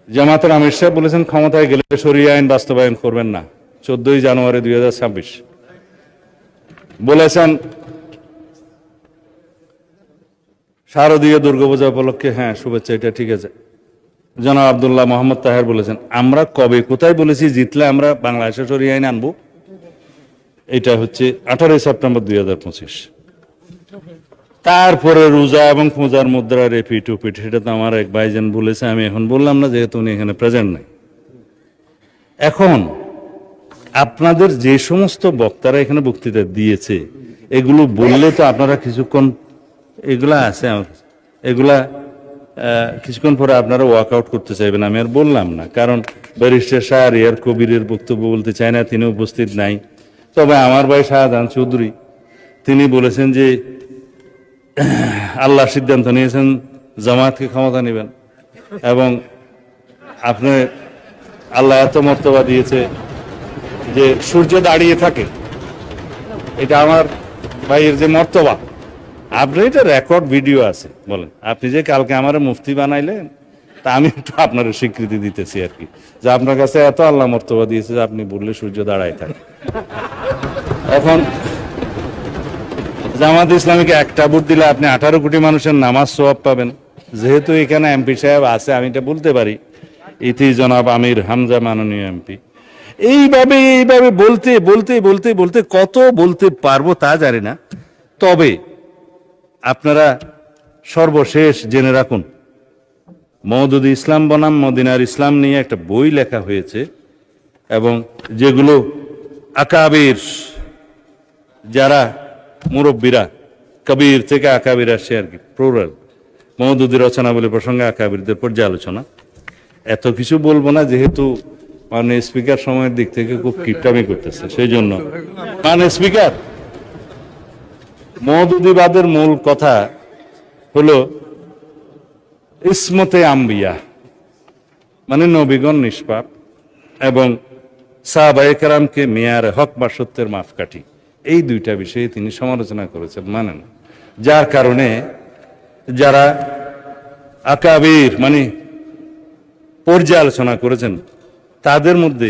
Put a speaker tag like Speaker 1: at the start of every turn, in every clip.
Speaker 1: জামাতের আমির সাহেব বলেছেন ক্ষমতায় গেলে শরিয়া আইন বাস্তবায়ন করবেন না। 14 জানুয়ারি 2026 বলেছেন শারদীয় দুর্গাপূজা উপলক্ষে, হ্যাঁ শুভেচ্ছা, এটা ঠিক আছে। জনাব আব্দুল্লাহ মোহাম্মদ তাহের বলেছেন আমরা কবে কোথায় বলেছি জিতলে আমরা বাংলাদেশে শরিয়া আইন আনবো? এটা হচ্ছে 18 সেপ্টেম্বর 2025। তারপরে রোজা এবং পূজার মুদ্রার রিপিট উপিট, সেটা তো আমার এক ভাইজান বলেছে, আমি এখন বললাম না যেহেতু উনি এখানে প্রেজেন্ট নাই। এখন আপনাদের যে সমস্ত বক্তারা এখানে বক্তৃতা দিয়েছে এগুলো বললে তো আপনারা কিছুক্ষণ, এগুলা আছে আমার এগুলা কিছুক্ষণ পরে আপনারা ওয়ার্কআউট করতে চাইবেন, আমি আর বললাম না। কারণ ব্যারিস্টার শাহরিয়ার কবিরের বক্তব্য বলতে চায় না, তিনি উপস্থিত নাই। তবে আমার ভাই শাহজাহান চৌধুরী তিনি বলেছেন যে আল্লাহ সিদ্ধান্ত নিয়েছেন জামাতকে ক্ষমতা নেবেন, এবং আপনি আল্লাহ এত মর্তবা দিয়েছে যে সূর্য দাঁড়িয়ে থাকে, এটা আমার ভাইয়ের যে মর্তবা। আপনি এটা রেকর্ড ভিডিও আছে, বলেন আপনি যে কালকে আমার মুফতি বানাইলেন, তা আমি একটু আপনার স্বীকৃতি দিতেছি আর কি, যে আপনার কাছে এত আল্লাহ মর্তবা দিয়েছে যে আপনি বললে সূর্য দাঁড়ায় থাকে। এখন জামাত ইসলামীকে একটা ভোট দিলে আপনি 18 কোটি মানুষের নামাজ সওয়াব পাবেন। যেহেতু এখানে এমপি সাহেব আছে, আমি এটা বলতে পারি, ইতি জনাব আমির হামজা মাননীয় এমপি। এইভাবে বলতে বলতে বলতে বলতে কত বলতে পারবো তা জানি না। তবে আপনারা সর্বশেষ জেনে রাখুন, মওদুদ ইসলাম বনাম মদিনার ইসলাম নিয়ে একটা বই লেখা হয়েছে, এবং যেগুলো আকাবির যারা মুরব্বীরা, কবির থেকে আকাবির আসছে আর কি, প্লুরাল, মওদুদি রচনাবলী প্রসঙ্গে আকাবিরদের পর্যালোচনা। এত কিছু বলবো না, যেহেতু মাননীয় স্পিকার সময়ের দিক থেকে খুব কিপটামি করতেছে, সেই জন্য। মাননীয় স্পিকার, মওদুদিবাদের মূল কথা হলো ইসমতে আম্বিয়া, মানে নবীগণ নিষ্পাপ, এবং সাহাবায়ে কেরামকে মেয়ারে হক বা সত্যের মাপকাঠি, এই দুইটা বিষয়ে তিনি সমালোচনা করেছেন, মানেন। যার কারণে যারা আকাবির মানে পর্যালোচনা করেছেন তাদের মধ্যে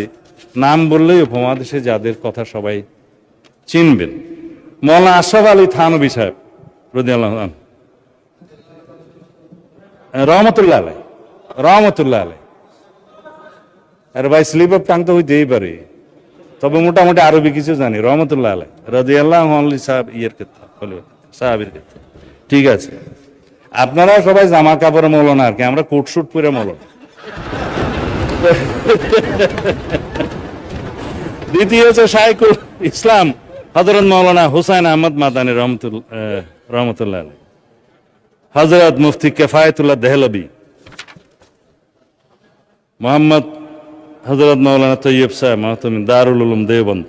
Speaker 1: নাম বললেই উপমহাদেশে যাদের কথা সবাই চিনবেন, মৌলানা আশরাফ আলী থানভী সাহেব রাদিয়াল্লাহু আনহু, রহমতুল্লাহ আলাই, রহমতুল্লাহ আলাই। আর ভাই স্লিপ অফ টাং তো হইতেই পারে, তবে মোটামুটি আরবি কিছু জানি। রহমতুল্লাহ আলাই রাদিয়াল্লাহু আনহু সাহেব ইয়ের ক্ষেত্রে হলো সাহাবীর ক্ষেত্রে, ঠিক আছে। আপনারা সবাই জামা কাপড়ে মৌলানা আর কি, আমরা কোট শুট পরে মৌলানা। দ্বিতীয় হচ্ছে শাইখুল ইসলাম হযরত মাওলানা হুসাইন আহমদ মাদানী রহমতুল্লাহ আলাই, হযরত মুফতি কিফায়াতুল্লাহ দেহলভী, মোহাম্মদ হযরত মাওলানা তৈয়ব সাহেব মাহতামিম দারুল উলুম দেওবন্দ,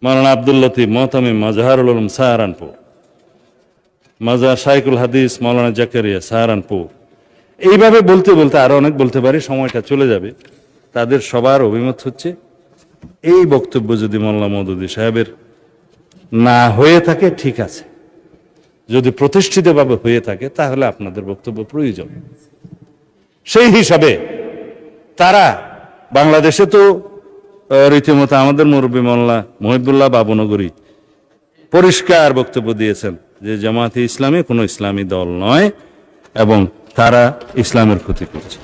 Speaker 1: মাওলানা আব্দুল লতিফ মাহতামিম মাজহারুল উলুম সাহারানপুর, মাজার শাইখুল হাদিস মাওলানা জাকারিয়া সাহারানপুর। এইভাবে বলতে বলতে আরো অনেক বলতে পারি, সময়টা চলে যাবে। তাদের সবার অভিমত হচ্ছে এই বক্তব্য যদি মোল্লা মওদুদী সাহেবের না হয়ে থাকে ঠিক আছে, যদি প্রতিষ্ঠিতভাবে হয়ে থাকে তাহলে আপনাদের বক্তব্য প্রয়োজন। সেই হিসাবে তারা বাংলাদেশে তো রীতিমতো আমাদের মুরব্বী মোল্লা মহিবুল্লাহ বাবুনগরী পরিষ্কার বক্তব্য দিয়েছেন যে জামাতে ইসলামী কোনো ইসলামী দল নয় এবং তারা ইসলামের ক্ষতি করছে।